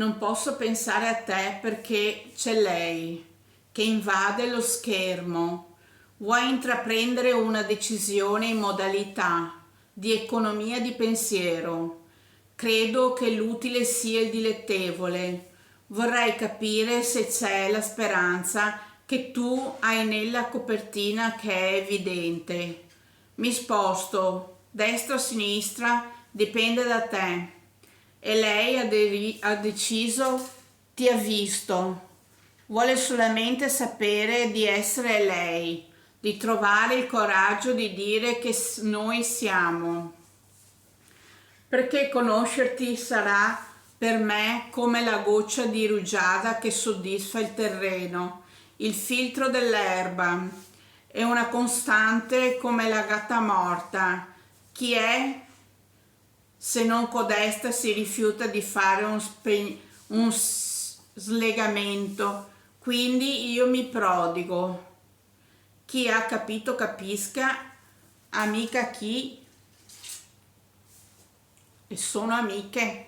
Non posso pensare a te perché c'è lei che invade lo schermo. Vuoi intraprendere una decisione in modalità di economia di pensiero. Credo che l'utile sia il dilettevole. Vorrei capire se c'è la speranza che tu hai nella copertina che è evidente. Mi sposto, destra o sinistra, dipende da te. E lei ha deciso, ti ha visto. Vuole solamente sapere di essere lei, di trovare il coraggio di dire che noi siamo. Perché conoscerti sarà per me come la goccia di rugiada che soddisfa il terreno, il filtro dell'erba. È una costante come la gatta morta. Chi è se non codesta si rifiuta di fare un slegamento? Quindi io mi prodigo. Chi ha capito capisca, amica chi, e sono amiche.